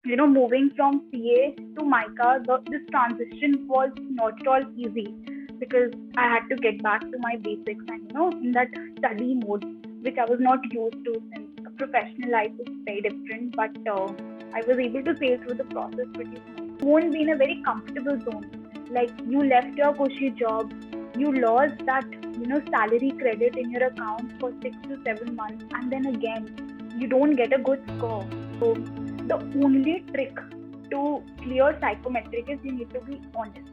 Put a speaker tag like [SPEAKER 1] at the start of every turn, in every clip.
[SPEAKER 1] moving from CA to MICA, this transition was not at all easy because I had to get back to my basics and, in that study mode, which I was not used to since a professional life is very different. But I was able to sail through the process pretty smooth. Won't be in a very comfortable zone. Like you left your cushy job, you lost that, salary credit in your account for 6 to 7 months, and then again, you don't get a good score. So the only trick to clear psychometric is you need to be honest.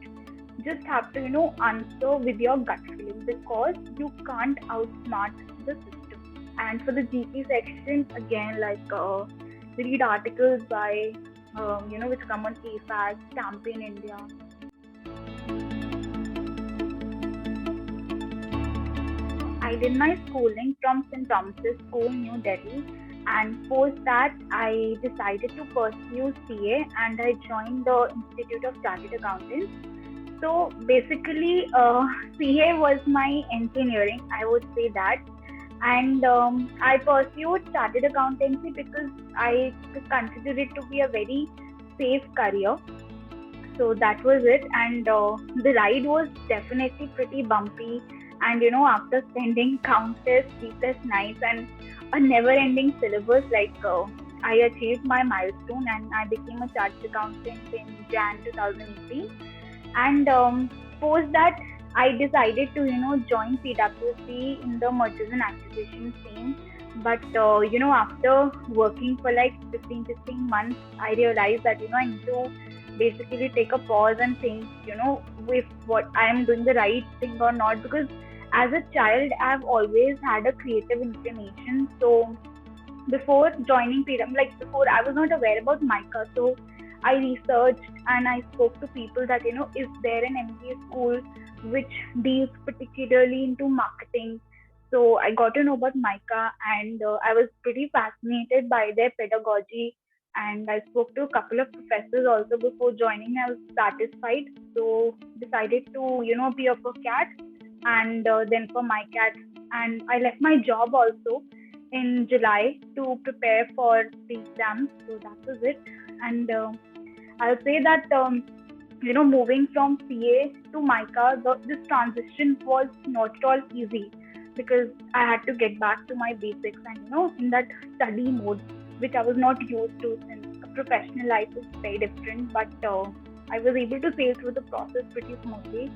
[SPEAKER 1] Just have to, answer with your gut feeling because you can't outsmart the system. And for the GP section, again, read articles by, which come on AFAS, Campaign India. I did my schooling from St. Thomas's School, New Delhi, and post that I decided to pursue CA and I joined the Institute of Chartered Accountants. So basically, CA was my engineering, I would say that. And I pursued chartered accountancy because I consider it to be a very safe career. So that was it. And the ride was definitely pretty bumpy. And after spending countless sleepless nights and a never-ending syllabus, I achieved my milestone and I became a chartered accountant in Jan 2018. And post that, I decided to join PwC in the mergers and acquisitions team. But after working for like 15 months, I realized that I need to basically take a pause and think if what I am doing the right thing or not, because as a child I've always had a creative inclination. So before joining PWC, before I was not aware about MICA, so I researched and I spoke to people that is there an MBA school which deals particularly into marketing. So I got to know about MICA and I was pretty fascinated by their pedagogy. And I spoke to a couple of professors also before joining. I was satisfied, so decided to be up for CAT and then for MICAT. And I left my job also in July to prepare for the exams. So that was it. And I'll say that moving from CA to MICA, this transition was not at all easy because I had to get back to my basics and in that study mode, which I was not used to since a professional life is very different. But I was able to sail through the process pretty smoothly.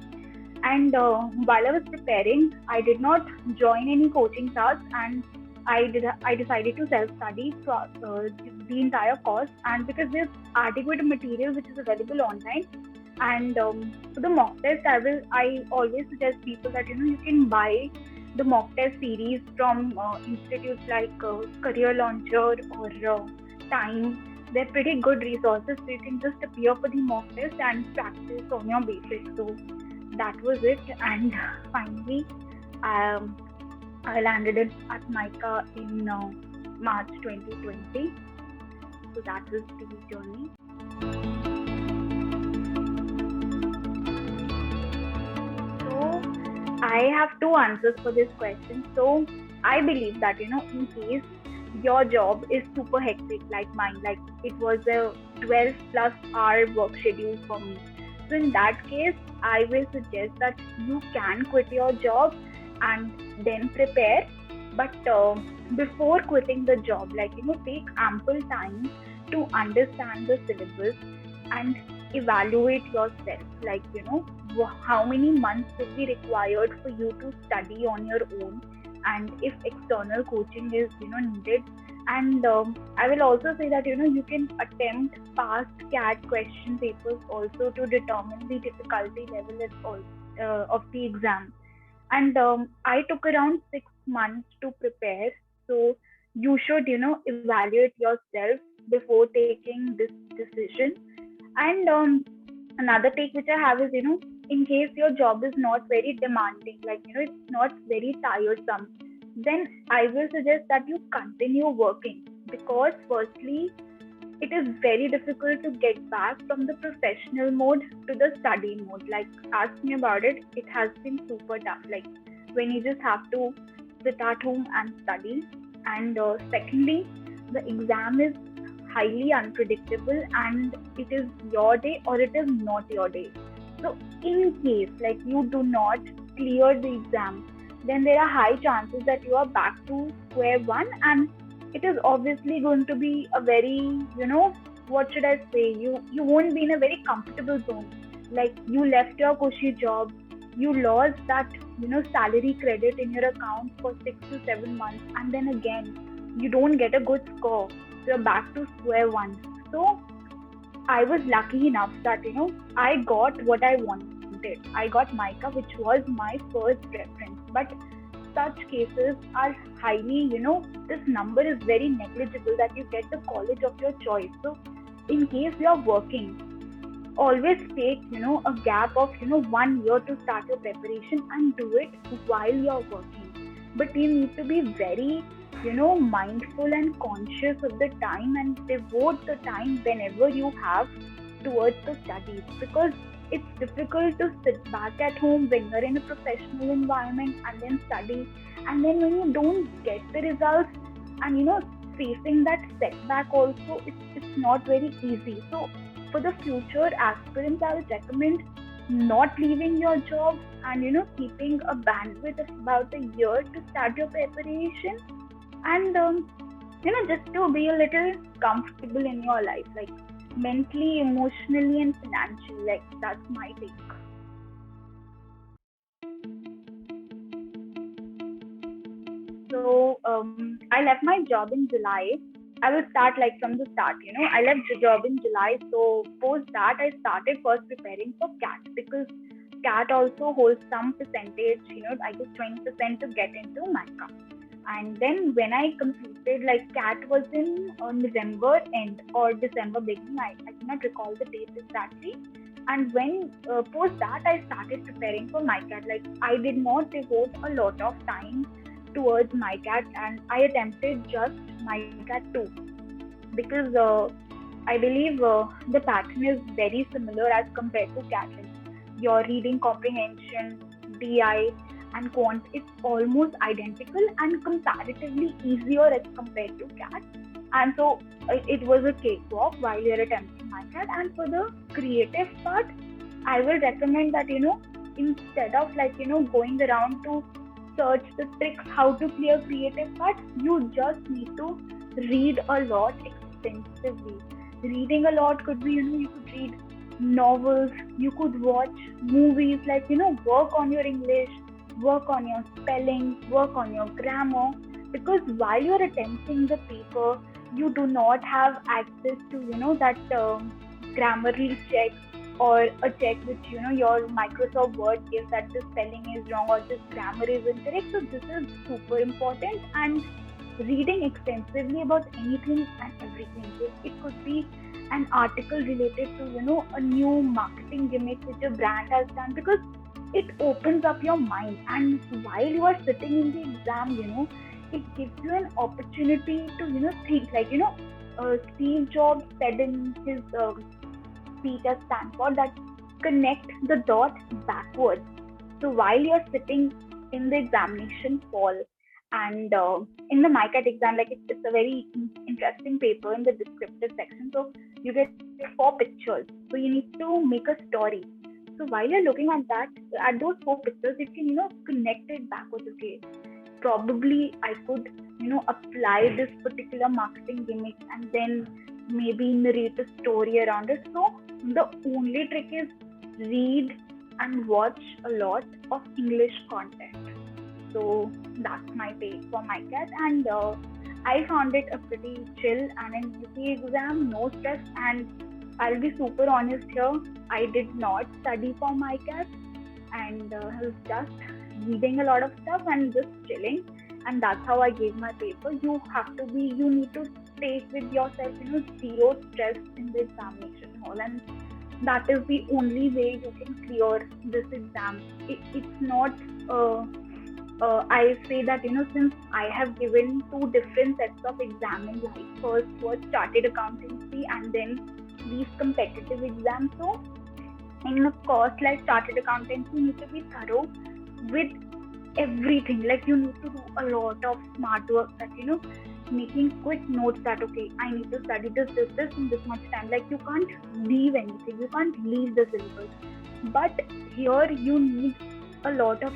[SPEAKER 1] And while I was preparing, I did not join any coaching class, and I decided to self-study the entire course. And because there's adequate material which is available online, and for the mock test, I always suggest people that you can buy the mock test series from institutes like Career Launcher or Time. They're pretty good resources, so you can just appear for the mock test and practice on your basics. So that was it. And finally, I landed at MICA in March 2020. So that was the journey. So I have two answers for this question. So I believe that in case your job is super hectic like mine, like it was a 12 plus hour work schedule for me. So in that case, I will suggest that you can quit your job and then prepare. But before quitting the job, take ample time to understand the syllabus and evaluate yourself. How many months will be required for you to study on your own, and if external coaching is needed. And I will also say that you can attempt past CAT question papers also to determine the difficulty level of the exam. And I took around 6 months to prepare. So you should evaluate yourself before taking this decision. And another take which I have is in case your job is not very demanding, it's not very tiresome, then I will suggest that you continue working, because firstly it is very difficult to get back from the professional mode to the study mode. Like, ask me about it. It has been super tough. Like, when you just have to sit at home and study. And secondly, the exam is highly unpredictable, and it is your day or it is not your day. So in case like you do not clear the exam, then there are high chances that you are back to square one, and it is obviously going to be a very, what should I say, you won't be in a very comfortable zone. Like you left your cushy job, you lost that salary credit in your account for 6 to 7 months, and then again you don't get a good score, so you're back to square one. So I was lucky enough that I got what I wanted. I got MICA, which was my first preference. But such cases are highly, this number is very negligible that you get the college of your choice. So in case you are working, always take a gap of 1 year to start your preparation and do it while you're working. But you need to be very mindful and conscious of the time, and devote the time whenever you have towards the studies, because it's difficult to sit back at home when you're in a professional environment and then study, and then when you don't get the results, and facing that setback also, it's not very easy. So for the future aspirants, I would recommend not leaving your job and keeping a bandwidth of about a year to start your preparation, and just to be a little comfortable in your life, like mentally, emotionally, and financially. Like that's my take. So I left my job in July. I will start like from the start. I left the job in July. So post that, I started first preparing for CAT, because CAT also holds some percentage. I guess 20% to get into MICA. And then when I completed, like CAT was in November end or December beginning. I cannot recall the date exactly. And when post that, I started preparing for MICAT. Like I did not devote a lot of time towards MICAT, and I attempted just MICAT 2, because I believe the pattern is very similar as compared to CAT. Your reading comprehension, DI, and quant is almost identical and comparatively easier as compared to CAT. And so it was a cakewalk while you're attempting MICAT. And for the creative part, I will recommend that instead of going around to search the tricks how to clear creative part, you just need to read a lot extensively. Reading a lot could be you could read novels, you could watch movies, like work on your English, work on your spelling, work on your grammar, because while you're attempting the paper, you do not have access to that Grammarly check, or a check which your Microsoft Word gives that the spelling is wrong or this grammar is incorrect. So this is super important, and reading extensively about anything and everything. So it could be an article related to a new marketing gimmick which a brand has done, because it opens up your mind. And while you are sitting in the exam, it gives you an opportunity to think, like Steve Jobs said in his speech at Stanford, that connect the dots backwards. So while you're sitting in the examination hall, and in the MICAT exam, like it's a very interesting paper in the descriptive section. So you get 4 pictures. So you need to make a story. So while you're looking at that, at those 4 pictures, you can connect it backwards. Okay, probably I could apply this particular marketing gimmick and then maybe narrate a story around it. So the only trick is read and watch a lot of English content. So that's my take for MICAT, and I found it a pretty chill and an easy exam, no stress. And I'll be super honest here, I did not study for MICAT, and I was just reading a lot of stuff and just chilling, and that's how I gave my paper. You need to take with yourself, zero stress in the examination hall, and that is the only way you can clear this exam. It's not I say that since I have given 2 different sets of exams in life, first was chartered accountancy and then these competitive exams. So in a course like chartered accountancy, you need to be thorough with everything. Like you need to do a lot of smart work, that making quick notes that okay, I need to study this in this much time. Like you can't leave anything, you can't leave the syllabus. But here you need a lot of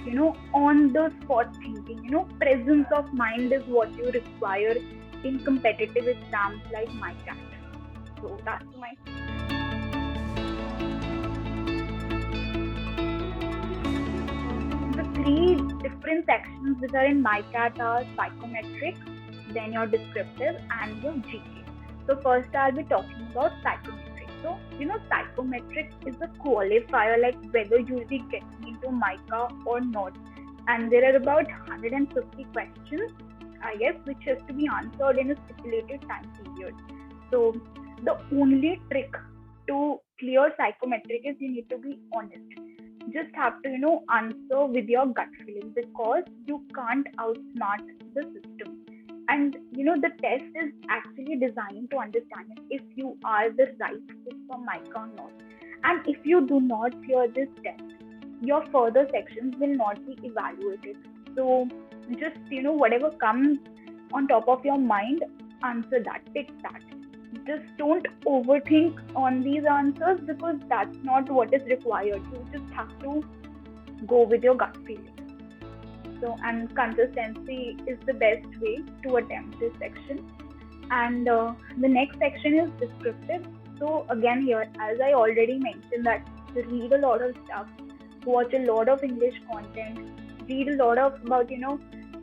[SPEAKER 1] on the spot thinking. Presence of mind is what you require in competitive exams like MICAT. So that's my the three different sections which are in MICAT are psychometric, then your descriptive, and your GK. So first I'll be talking about psychometric. So psychometric is a qualifier like whether you'll be getting into MICA or not, and there are about 150 questions, I guess, which has to be answered in a stipulated time period. So the only trick to clear psychometric is you need to be honest. Just have to answer with your gut feeling, because you can't outsmart the system. And the test is actually designed to understand if you are the right fit for MICA or not. And if you do not clear this test, your further sections will not be evaluated. So just whatever comes on top of your mind, answer that, pick that. Just don't overthink on these answers, because that's not what is required. You just have to go with your gut feeling. So, and consistency is the best way to attempt this section. And the next section is descriptive. So again here, as I already mentioned, that read a lot of stuff, watch a lot of English content, read a lot of about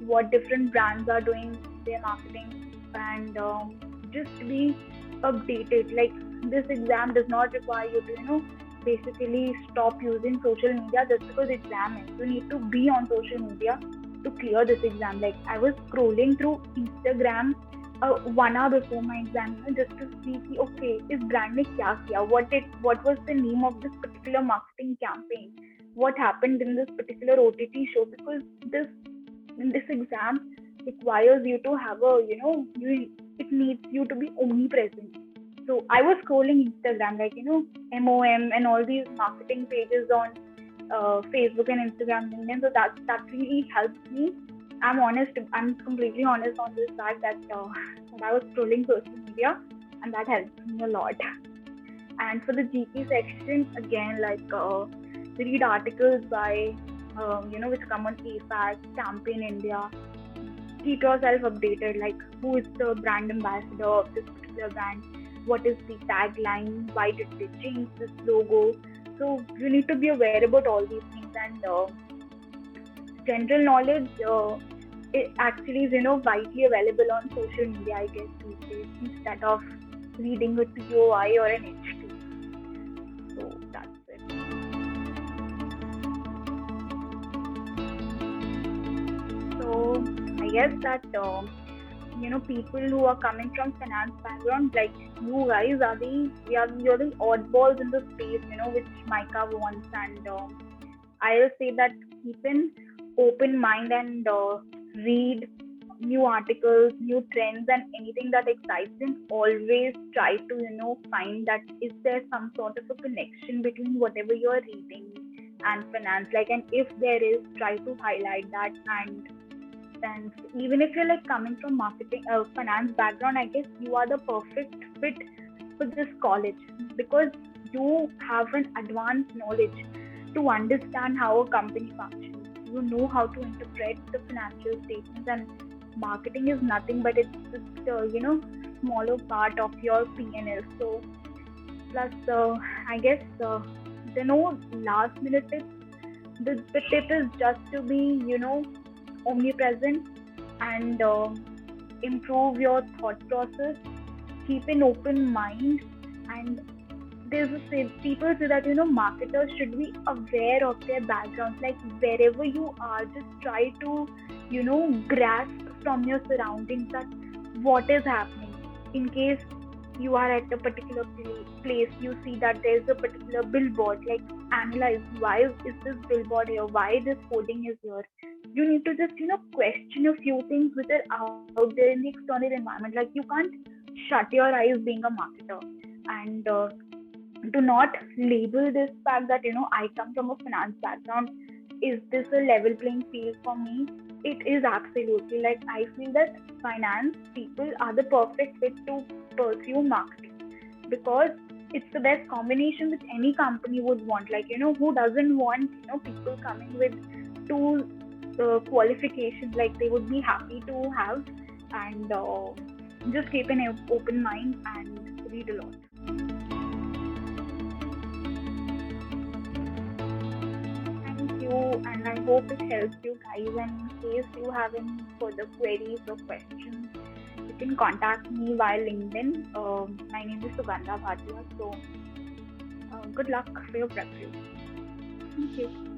[SPEAKER 1] what different brands are doing their marketing, and just be updated. Like this exam does not require you to basically stop using social media just because exam is. You need to be on social media to clear this exam. Like I was scrolling through Instagram 1 hour before my exam, just to see okay, is brand ne kya kiya, what was the name of this particular marketing campaign, what happened in this particular OTT show, because this exam requires you to have it needs you to be omnipresent. So I was scrolling Instagram, like MOM and all these marketing pages on Facebook and Instagram, LinkedIn. So that really helps me. I'm completely honest on this fact that I was scrolling social media, and that helps me a lot. And for the GK section, again, like read articles by which come on AFAC, Campaign India. Keep yourself updated, like who is the brand ambassador of this particular brand, what is the tagline, why did they change this logo. So you need to be aware about all these things. And general knowledge it actually is widely available on social media, I guess, these days, instead of reading a TOI or an H2. So that's it. So I guess that people who are coming from finance background, like you guys are you're the oddballs in the space, which MICA wants. And I'll say that keep an open mind and read new articles, new trends, and anything that excites them. Always try to find that is there some sort of a connection between whatever you're reading and finance. Like, and if there is, try to highlight that. And even if you're like coming from marketing finance background, I guess you are the perfect fit for this college, because you have an advanced knowledge to understand how a company functions. You know how to interpret the financial statements, and marketing is nothing but it's just smaller part of your P&L. So plus I guess there are no last minute tips. The tip is just to be omnipresent and improve your thought process, keep an open mind. And people say that marketers should be aware of their backgrounds. Like wherever you are, just try to grasp from your surroundings that what is happening. In case you are at a particular place, you see that there's a particular billboard, like analyze why is this billboard here, why this coding is here. You need to just question a few things which are out there in the external environment. Like you can't shut your eyes being a marketer. And do not label this fact that I come from a finance background, is this a level playing field for me? It is absolutely, like, I feel that finance people are the perfect fit to pursue marketing, because it's the best combination which any company would want. Like, who doesn't want, people coming with two qualifications, like they would be happy to have, and just keep an open mind and read a lot. Thank you, and I hope it helps you guys. And in case you have any further queries or questions, you can contact me via LinkedIn. My name is Sugandha Bhatia. So, good luck for your prep review. Thank you.